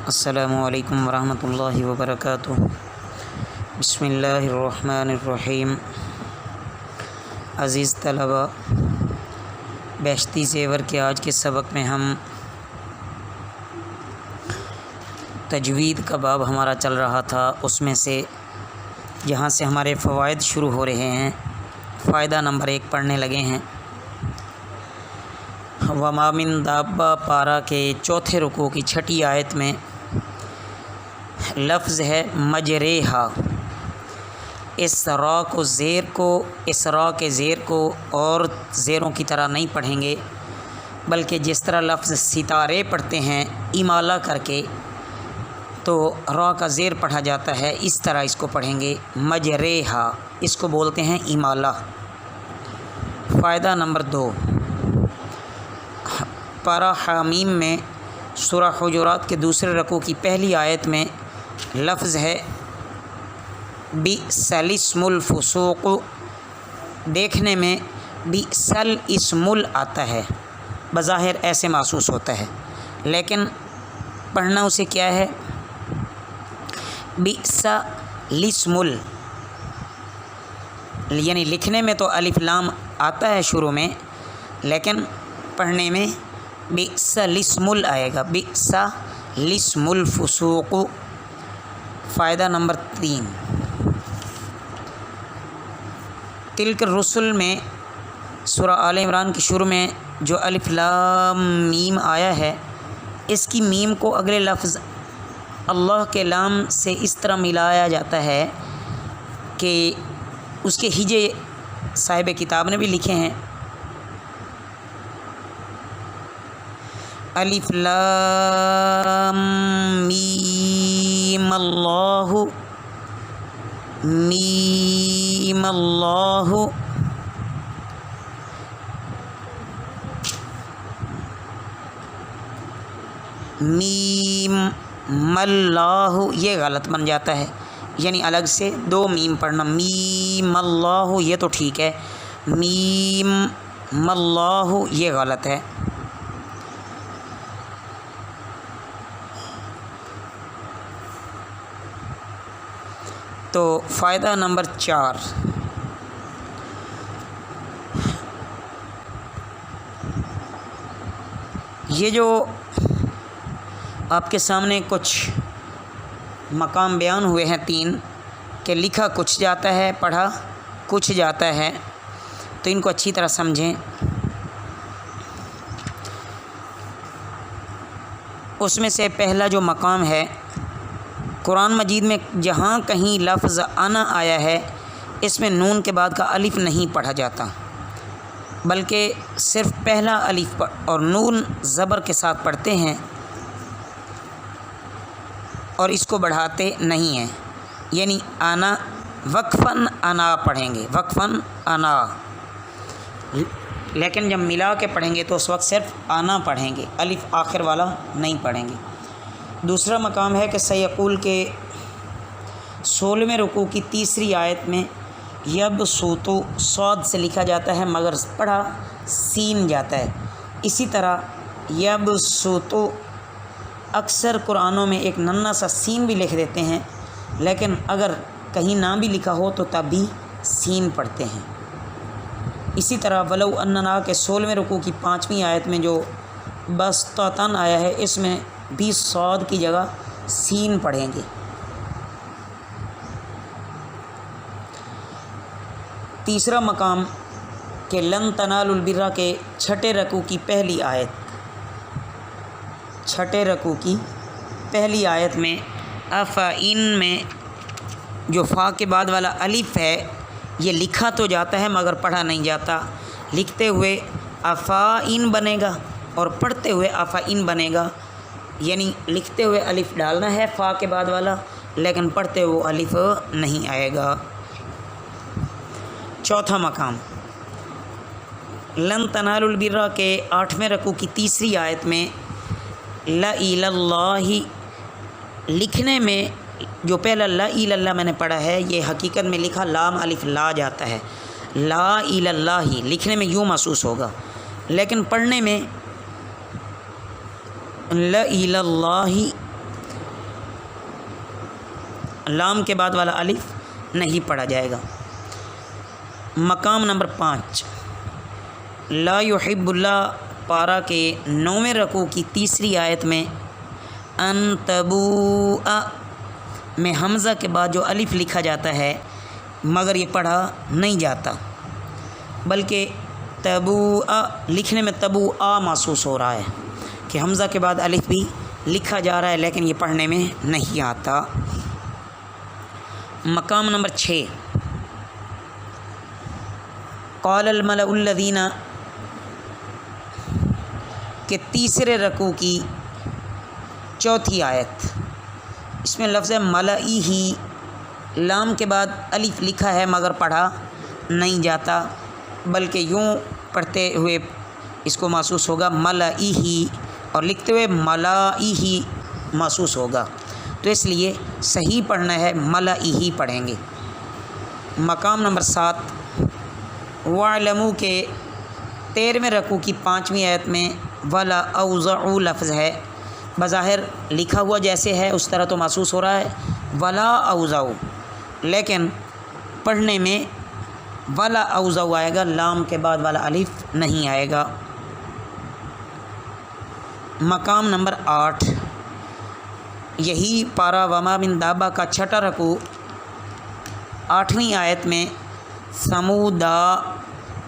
السلام علیکم ورحمۃ اللہ وبرکاتہ۔ بسم اللہ الرحمن الرحیم۔ عزیز طلباء، بہشتی زیور کے آج کے سبق میں ہم تجوید کا باب ہمارا چل رہا تھا، اس میں سے جہاں سے ہمارے فوائد شروع ہو رہے ہیں، فائدہ نمبر 1 پڑھنے لگے ہیں۔ وما من دابہ پارہ کے چوتھے رکوع کی 6 آیت میں لفظ ہے مجریہا۔ اس را کو زیر کو اس را کے زیر کو اور زیروں کی طرح نہیں پڑھیں گے، بلکہ جس طرح لفظ ستارے پڑھتے ہیں امالہ کر کے تو را کا زیر پڑھا جاتا ہے، اس طرح اس کو پڑھیں گے مجریہا، اس کو بولتے ہیں امالہ۔ فائدہ نمبر 2، پارہ حامیم میں سورہ حجرات کے دوسرے رکوع کی پہلی آیت میں لفظ ہے بئس الاسم الفسوق۔ دیکھنے میں بئس الاسم آتا ہے، بظاہر ایسے محسوس ہوتا ہے، لیکن پڑھنا اسے کیا ہے؟ بئس الاسم، یعنی لکھنے میں تو الف لام آتا ہے شروع میں، لیکن پڑھنے میں بئس الاسم آئے گا، بئس الاسم الفسوق۔ فائدہ نمبر 3، تلک الرسل میں سورہ آل عمران کی شروع میں جو الف لام میم آیا ہے، اس کی میم کو اگلے لفظ اللہ کے لام سے اس طرح ملایا جاتا ہے کہ اس کے ہجے صاحب کتاب نے بھی لکھے ہیں، الف لام میم اللہ میم اللہ میم اللہ، یہ غلط بن جاتا ہے، یعنی الگ سے 2 میم پڑھنا، میم اللہ یہ تو ٹھیک ہے، میم اللہ یہ غلط ہے۔ تو فائدہ نمبر 4، یہ جو آپ کے سامنے کچھ مقام بیان ہوئے ہیں 3 کہ لکھا کچھ جاتا ہے، پڑھا کچھ جاتا ہے، تو ان کو اچھی طرح سمجھیں۔ اس میں سے پہلا جو مقام ہے، قرآن مجید میں جہاں کہیں لفظ انا آیا ہے، اس میں نون کے بعد کا الف نہیں پڑھا جاتا، بلکہ صرف پہلا الف اور نون زبر کے ساتھ پڑھتے ہیں اور اس کو بڑھاتے نہیں ہیں، یعنی انا وقفاً انا پڑھیں گے، وقفاً انا، لیکن جب ملا کے پڑھیں گے تو اس وقت صرف انا پڑھیں گے، الف آخر والا نہیں پڑھیں گے۔ دوسرا مقام ہے کہ سیقول کے 16ویں رکوع کی 3 آیت میں یبسطو صاد سے لکھا جاتا ہے مگر پڑھا سین جاتا ہے، اسی طرح یبسطو اکثر قرآنوں میں ایک ننھا سا سین بھی لکھ دیتے ہیں، لیکن اگر کہیں نہ بھی لکھا ہو تو تب بھی سین پڑھتے ہیں۔ اسی طرح ولو اننا کے 16ویں رکوع کی 5ویں آیت میں جو بسطتن آیا ہے، اس میں بھی صاد کی جگہ سین پڑھیں گے۔ تیسرا مقام کہ لن تنالوا البر کے 6 رکوع کی پہلی آیت، 6 رکوع کی پہلی آیت میں افعن میں جو فا کے بعد والا الف ہے، یہ لکھا تو جاتا ہے مگر پڑھا نہیں جاتا، لکھتے ہوئے افعن بنے گا اور پڑھتے ہوئے افعن بنے گا، یعنی لکھتے ہوئے الف ڈالنا ہے فا کے بعد والا، لیکن پڑھتے ہوئے وہ الف نہیں آئے گا۔ چوتھا مقام لن تنالوا البر کے 8ویں رکوع کی 3 آیت میں لا الہ اللہ، لکھنے میں جو پہلا لا الہ اللہ میں نے پڑھا ہے، یہ حقیقت میں لکھا لام الف لا جاتا ہے، لا الہ اللہ لکھنے میں یوں محسوس ہوگا، لیکن پڑھنے میں لا الہ اللہ لام کے بعد والا الف نہیں پڑھا جائے گا۔ مقام نمبر 5 لا یحب اللہ پارہ کے 9ویں رکوع کی تیسری آیت میں ان تبوء میں حمزہ کے بعد جو الف لکھا جاتا ہے مگر یہ پڑھا نہیں جاتا، بلکہ تبوء لکھنے میں تبوء محسوس ہو رہا ہے کہ حمزہ کے بعد الف بھی لکھا جا رہا ہے لیکن یہ پڑھنے میں نہیں آتا۔ مقام نمبر 6 قال الملأ الذین کے تیسرے رکوع کی چوتھی آیت، اس میں لفظ ملئی ہی لام کے بعد الف لکھا ہے مگر پڑھا نہیں جاتا، بلکہ یوں پڑھتے ہوئے اس کو محسوس ہوگا ملئی ہی، اور لکھتے ہوئے ملائی ہی محسوس ہوگا، تو اس لیے صحیح پڑھنا ہے ملئی ہی پڑھیں گے۔ مقام نمبر 7 وَاعْلَمُوا کے 13ویں رکوع کی 5ویں آیت میں ولا اوزعوا لفظ ہے، بظاہر لکھا ہوا جیسے ہے اس طرح تو محسوس ہو رہا ہے ولا اوزعوا، لیکن پڑھنے میں ولا اوزعوا آئے گا، لام کے بعد والا الف نہیں آئے گا۔ مقام نمبر 8 یہی پارہ وما من دابہ کا 6واں رکوع 8ویں آیت میں سمودا،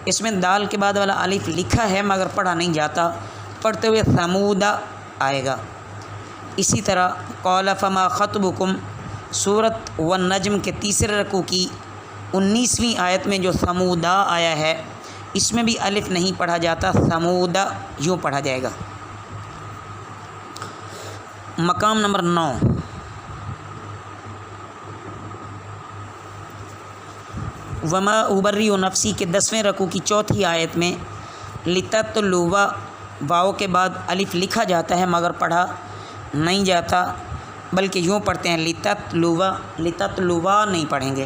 اس میں دال کے بعد والا الف لکھا ہے مگر پڑھا نہیں جاتا، پڑھتے ہوئے سمودا آئے گا۔ اسی طرح قال فما خطبکم سورۃ والنجم کے تیسرے رکوع کی 19ویں آیت میں جو سمودا آیا ہے اس میں بھی الف نہیں پڑھا جاتا، سمودا یوں پڑھا جائے گا۔ مقام نمبر 9 وما ابری و نفسی کے 10ویں رکوع کی چوتھی آیت میں لتتلوا واو کے بعد الف لکھا جاتا ہے مگر پڑھا نہیں جاتا، بلکہ یوں پڑھتے ہیں لتتلوا، لتتلوا نہیں پڑھیں گے۔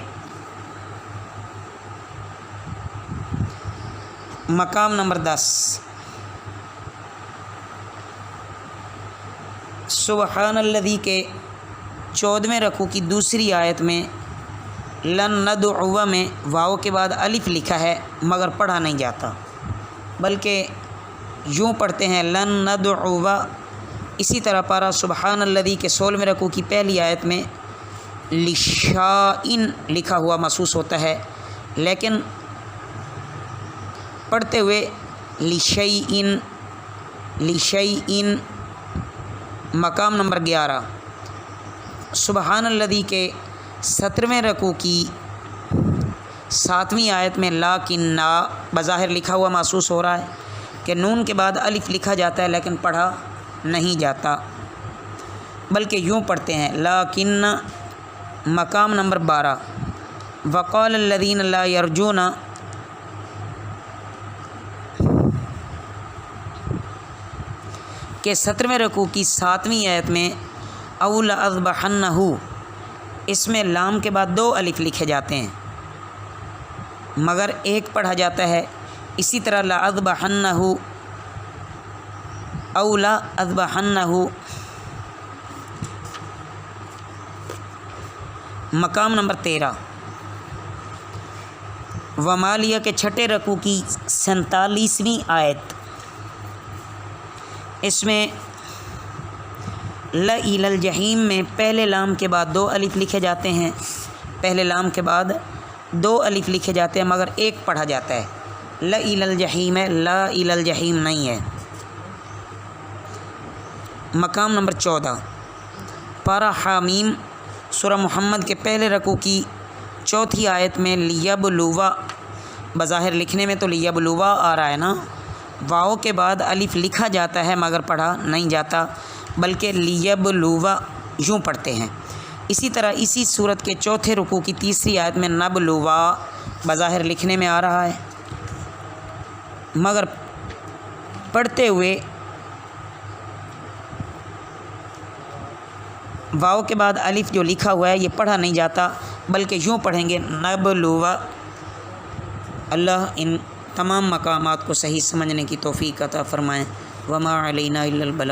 مقام نمبر 10 سبحان الذی کے 14ویں رکوع کی دوسری آیت میں لن ندعو میں واو کے بعد الف لکھا ہے مگر پڑھا نہیں جاتا، بلکہ یوں پڑھتے ہیں لن ندعو۔ اسی طرح پارہ سبحان الذی کے 16ویں رکوع کی پہلی آیت میں لشائن لکھا ہوا محسوس ہوتا ہے، لیکن پڑھتے ہوئے لشیئن، لشیئن۔ مقام نمبر 11 سبحان الذی کے 17ویں رکوع کی 7ویں آیت میں لاکن بظاہر لکھا ہوا محسوس ہو رہا ہے کہ نون کے بعد الف لکھا جاتا ہے لیکن پڑھا نہیں جاتا، بلکہ یوں پڑھتے ہیں لاکن۔ مقام نمبر 12 وقال الذین لا یرجون کے 17ویں رکوع کی 7ویں آیت میں او لأذبحنہ، اس میں لام کے بعد 2 الف لکھے جاتے ہیں مگر ایک پڑھا جاتا ہے۔ اسی طرح لأذبحنہ او لأذبحنہ۔ مقام نمبر 13 ومالیہ کے 6 رکوع کی 47ویں آیت، اس میں لَإِلَى الْجَحِيمِ میں پہلے لام کے بعد 2 الف لکھے جاتے ہیں، پہلے لام کے بعد 2 الف لکھے جاتے ہیں مگر ایک پڑھا جاتا ہے، لَإِلَى الْجَحِيمِ ہے، لَإِلَى الْجَحِيمِ نہیں ہے۔ مقام نمبر 14 پارہ حامیم سورہ محمد کے پہلے رکوع کی 4تھی آیت میں لیبلوا، بظاہر لکھنے میں تو لیبلوا آ رہا ہے نا، واو کے بعد الف لکھا جاتا ہے مگر پڑھا نہیں جاتا، بلکہ لیبلوا یوں پڑھتے ہیں۔ اسی طرح اسی صورت کے 4تھے رکوع کی 3ری آیت میں نبلوا، بظاہر لکھنے میں آ رہا ہے مگر پڑھتے ہوئے واو کے بعد الف جو لکھا ہوا ہے یہ پڑھا نہیں جاتا، بلکہ یوں پڑھیں گے نبلوا۔ اللہ ان تمام مقامات کو صحیح سمجھنے کی توفیق عطا فرمائیں۔ وما علینا الا البلاغ۔